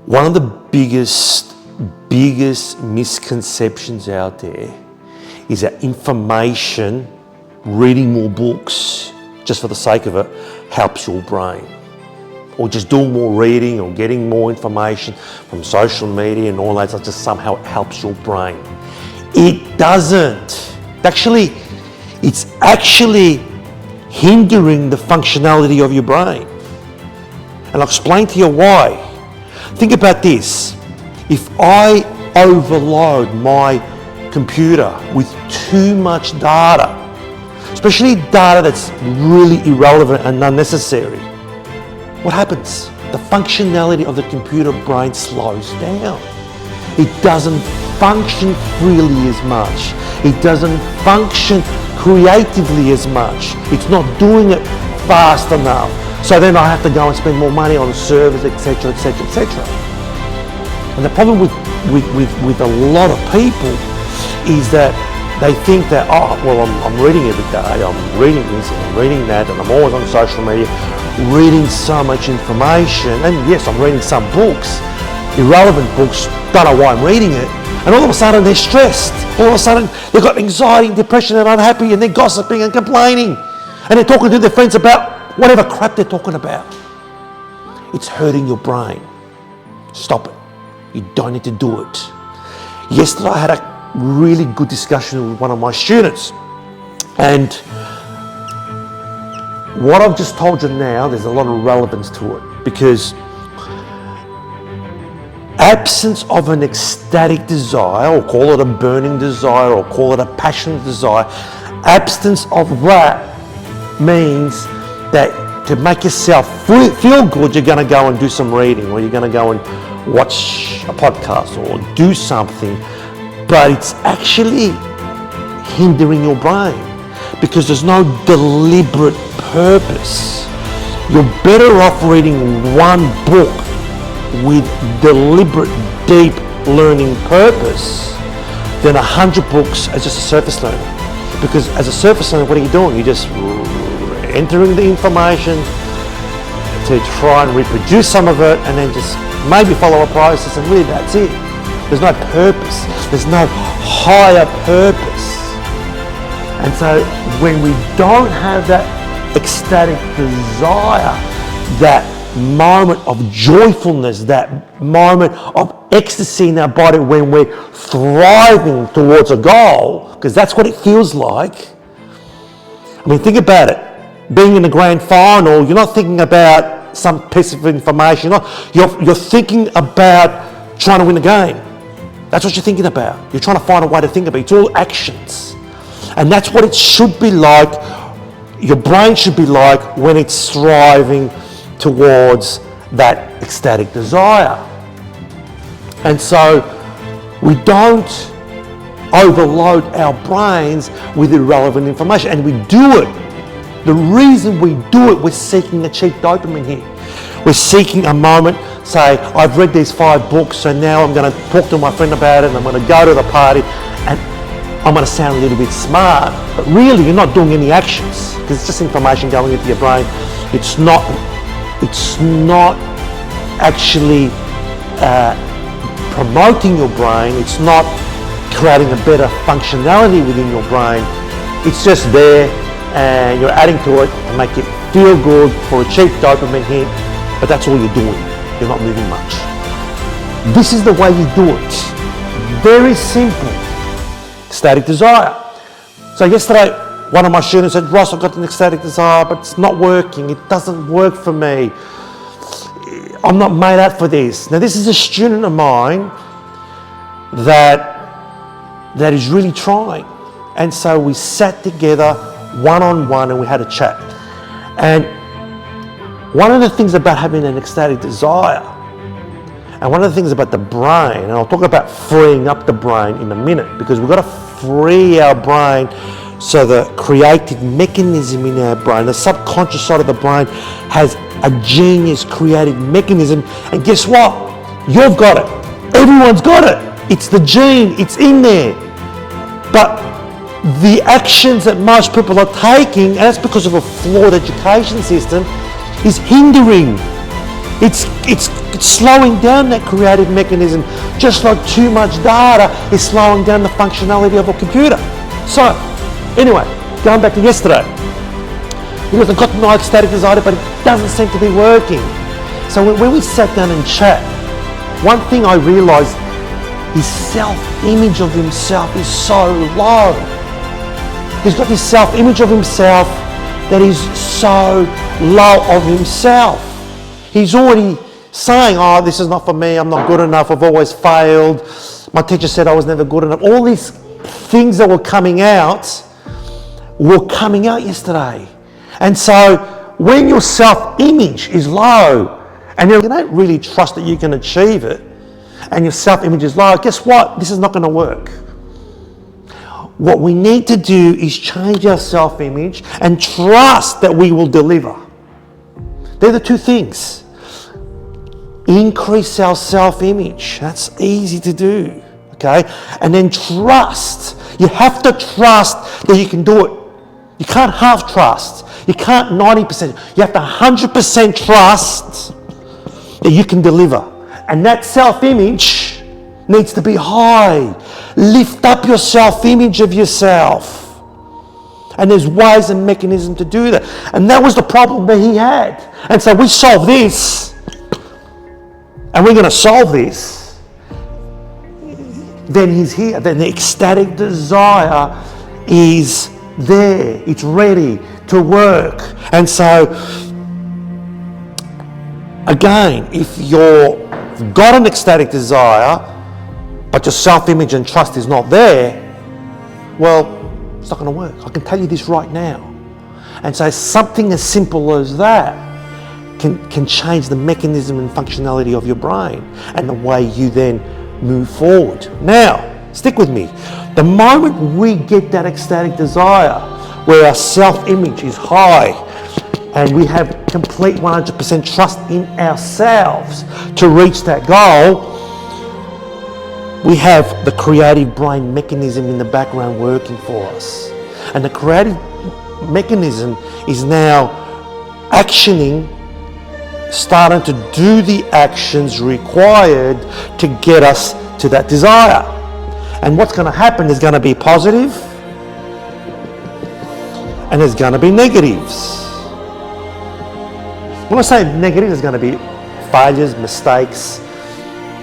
One of the biggest misconceptions out there is that information, reading more books, just for the sake of it, helps your brain. Or just doing more reading or getting more information from social media and all that stuff just somehow helps your brain. It doesn't. It's actually hindering the functionality of your brain. And I'll explain to you why. Think about this. If I overload my computer with too much data, especially data that's really irrelevant and unnecessary, what happens? The functionality of the computer brain slows down. It doesn't function freely as much. It doesn't function creatively as much. It's not doing it fast enough. So then I have to go and spend more money on servers, etc., etc., etc. And the problem with a lot of people is that they think that, I'm reading every day, I'm reading this and I'm reading that, and I'm always on social media, reading so much information. And yes, I'm reading some books, irrelevant books, don't know why I'm reading it. And all of a sudden they're stressed. All of a sudden they've got anxiety and depression and unhappy, and they're gossiping and complaining. And they're talking to their friends about whatever crap they're talking about. It's hurting your brain. Stop it. You don't need to do it. Yesterday I had a really good discussion with one of my students. And what I've just told you now, there's a lot of relevance to it, because absence of an ecstatic desire, or call it a burning desire, or call it a passionate desire, absence of that means that to make yourself feel good, you're going to go and do some reading, or you're going to go and watch a podcast or do something, but it's actually hindering your brain because there's no deliberate purpose. You're better off reading one book with deliberate, deep learning purpose than 100 books as just a surface learner. Because as a surface learner, what are you doing? You're just entering the information to try and reproduce some of it, and then just maybe follow a process, and really that's it. There's no purpose. There's no higher purpose. And so when we don't have that ecstatic desire, that moment of joyfulness, that moment of ecstasy in our body when we're thriving towards a goal, because that's what it feels like. I mean, think about it. Being in the grand final, you're not thinking about some piece of information. You're thinking about trying to win a game. That's what you're thinking about. You're trying to find a way to think about it. It's all actions. And that's what it should be like. Your brain should be like when it's striving towards that ecstatic desire. And so we don't overload our brains with irrelevant information, and we do it. The reason we do it, we're seeking a cheap dopamine hit. We're seeking a moment, say, I've read these 5 books, so now I'm going to talk to my friend about it, and I'm going to go to the party, and I'm going to sound a little bit smart. But really, you're not doing any actions, because it's just information going into your brain. It's not actually promoting your brain. It's not creating a better functionality within your brain. It's just there, and you're adding to it to make it feel good for a cheap dopamine hit, but that's all you're doing. You're not moving much. This is the way you do it. Very simple. Ecstatic desire. So yesterday, one of my students said, Ross, I've got an ecstatic desire, but it's not working. It doesn't work for me. I'm not made out for this. Now, this is a student of mine that is really trying. And so we sat together one-on-one and we had a chat. And one of the things about having an ecstatic desire, and one of the things about the brain, and I'll talk about freeing up the brain in a minute, because we've got to free our brain so the creative mechanism in our brain, the subconscious side of the brain, has a genius creative mechanism. And guess what? You've got it. Everyone's got it. It's the gene. It's in there. But the actions that most people are taking, and that's because of a flawed education system, is hindering. It's it's slowing down that creative mechanism, just like too much data is slowing down the functionality of a computer. So, anyway, going back to yesterday, because I've got no ecstatic desire, but it doesn't seem to be working. So when we sat down and chat, one thing I realized, his self-image of himself is so low. He's got this self-image of himself that is so low of himself. He's already saying, oh, this is not for me, I'm not good enough, I've always failed, my teacher said I was never good enough. All these things that were coming out yesterday. And so when your self-image is low and you don't really trust that you can achieve it, and your self-image is low, guess what? This is not going to work. What we need to do is change our self-image and trust that we will deliver. They're the two things. Increase our self-image. That's easy to do, okay? And then trust. You have to trust that you can do it. You can't half trust. You can't 90%. You have to 100% trust that you can deliver. And that self-image needs to be high. Lift up your self-image of yourself. And there's ways and mechanisms to do that. And that was the problem that he had. And so we solve this, and we're going to solve this. Then he's here. Then the ecstatic desire is there. It's ready to work. And so, again, if you've got an ecstatic desire, but your self-image and trust is not there, well, it's not going to work. I can tell you this right now. And so something as simple as that can change the mechanism and functionality of your brain and the way you then move forward. Now, stick with me. The moment we get that ecstatic desire where our self-image is high and we have complete 100% trust in ourselves to reach that goal, we have the creative brain mechanism in the background working for us. And the creative mechanism is now actioning, starting to do the actions required to get us to that desire. And what's going to happen is going to be positive and there's going to be negatives. When I say negative, there's going to be failures, mistakes,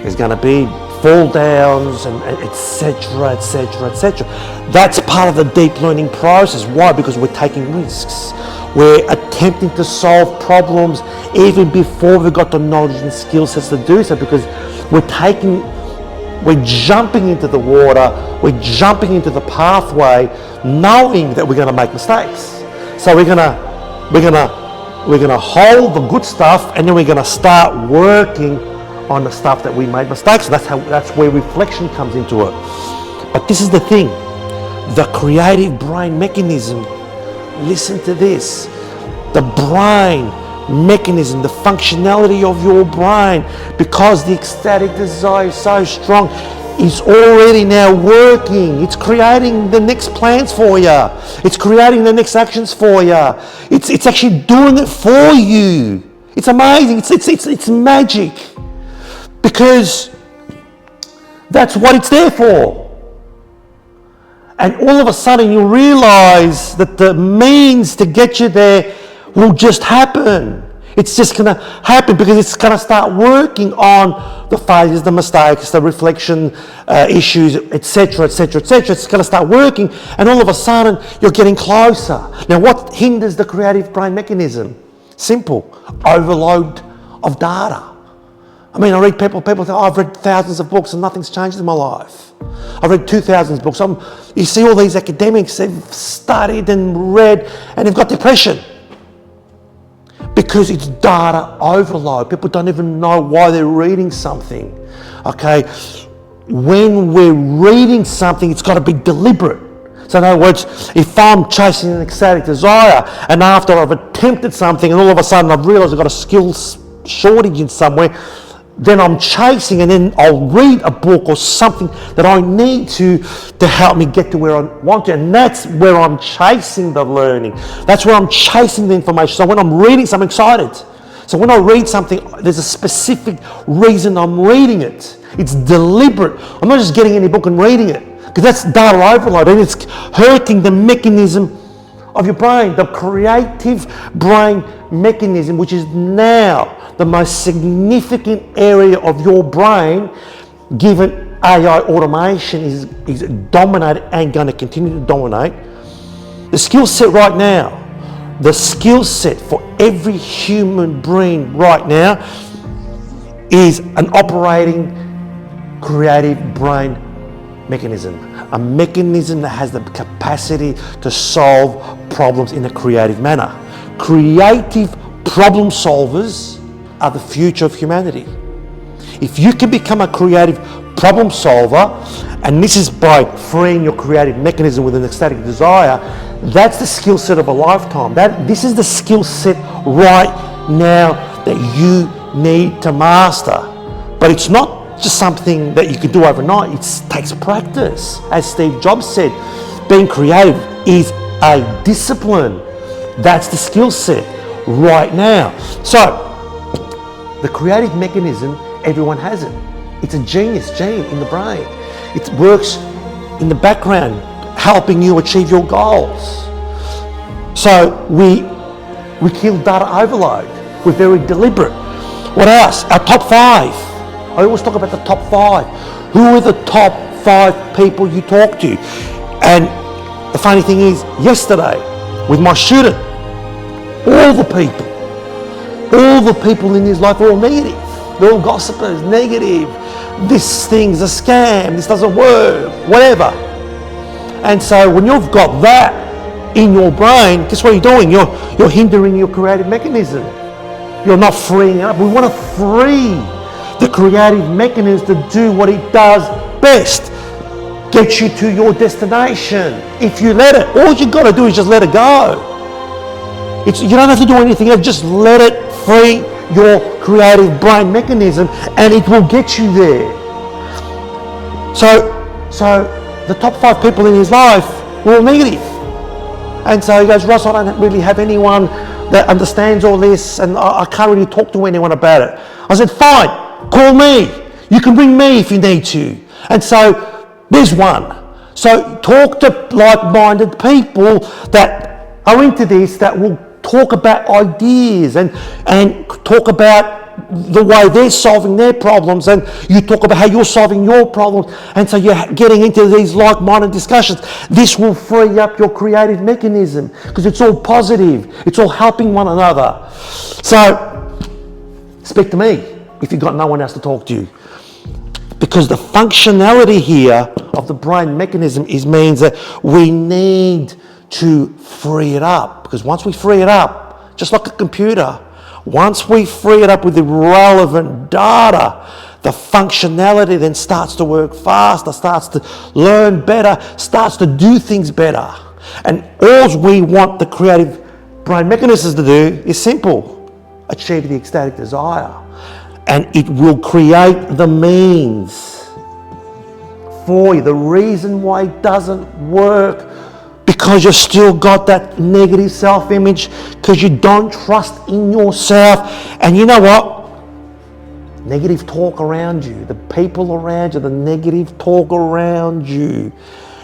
there's going to be fall downs, and etc., etc., etc. That's part of the deep learning process. Why? Because we're taking risks. We're attempting to solve problems even before we've got the knowledge and skill sets to do so, because we're jumping into the water, we're jumping into the pathway knowing that we're going to make mistakes. So we're going to hold the good stuff, and then we're going to start working on the stuff that we made mistakes. That's where reflection comes into it. But this is the thing, the creative brain mechanism. Listen to this. The brain mechanism, the functionality of your brain, because the ecstatic desire is so strong, is already now working. It's creating the next plans for you. It's creating the next actions for you. It's actually doing it for you. It's amazing. It's magic. Because that's what it's there for. And all of a sudden you realize that the means to get you there will just happen. It's just going to happen because it's going to start working on the failures, the mistakes, the reflection issues, etc., etc., etc. It's going to start working, and all of a sudden you're getting closer. Now, what hinders the creative brain mechanism? Simple. Overload of data. I mean, I read people say, oh, I've read thousands of books and nothing's changed in my life. I've read 2,000 books. You see all these academics, they've studied and read, and they've got depression. Because it's data overload. People don't even know why they're reading something. Okay? When we're reading something, it's got to be deliberate. So in other words, if I'm chasing an ecstatic desire, and after I've attempted something, and all of a sudden I've realised I've got a skills shortage in somewhere, then I'm chasing, and then I'll read a book or something that I need to help me get to where I want to. And that's where I'm chasing the learning. That's where I'm chasing the information. So when I'm reading, I'm excited. So when I read something, there's a specific reason I'm reading it. It's deliberate. I'm not just getting any book and reading it, because that's data overload and it's hurting the mechanism of your brain, the creative brain mechanism, which is now the most significant area of your brain, given AI automation is dominated and going to continue to dominate. The skill set right now, the skill set for every human brain right now is an operating creative brain mechanism. A mechanism that has the capacity to solve problems in a creative manner. Creative problem solvers are the future of humanity. If you can become a creative problem solver, and this is by freeing your creative mechanism with an ecstatic desire, that's the skill set of a lifetime. This is the skill set right now that you need to master. But it's not just something that you can do overnight. It takes practice. As Steve Jobs said, being creative is a discipline. That's the skill set right now. So, the creative mechanism, everyone has it. It's a genius gene in the brain. It works in the background, helping you achieve your goals. So we kill data overload. We're very deliberate. What else? Our top 5. I always talk about the top 5. Who are the top 5 people you talk to? And the funny thing is, yesterday with my student, all the people in his life are all negative. They're all gossipers, negative. This thing's a scam, this doesn't work, whatever. And so when you've got that in your brain, guess what you're doing? You're hindering your creative mechanism. You're not freeing it up. We want to free the creative mechanism to do what it does best. Get you to your destination. If you let it, all you got to do is just let it go. You don't have to do anything else, just let it free your creative brain mechanism and it will get you there. So the top 5 people in his life were all negative. And so he goes, Ross, I don't really have anyone that understands all this and I can't really talk to anyone about it. I said, fine, call me. You can ring me if you need to. And so there's one. So talk to like-minded people that are into this, that will talk about ideas and talk about the way they're solving their problems, and you talk about how you're solving your problems, and so you're getting into these like-minded discussions. This will free up your creative mechanism because it's all positive, it's all helping one another. So speak to me if you've got no one else to talk to, because the functionality here of the brain mechanism means that we need to free it up, because once we free it up, just like a computer, once we free it up with the relevant data, the functionality then starts to work faster, starts to learn better, starts to do things better. And all we want the creative brain mechanisms to do is simple: achieve the ecstatic desire. And it will create the means for you. The reason why it doesn't work, because you've still got that negative self-image, because you don't trust in yourself. And you know what? Negative talk around you, the people around you, the negative talk around you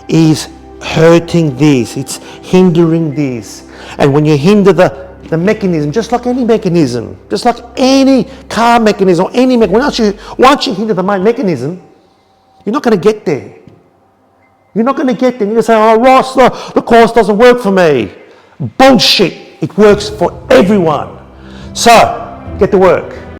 is hurting this, it's hindering this. And when you hinder the mechanism, just like any mechanism, just like any car mechanism, or any mechanism, once you hinder the main mechanism, you're not going to get there. You're not going to get there. You're going to say, oh, Ross, the course doesn't work for me. Bullshit. It works for everyone. So, get to work.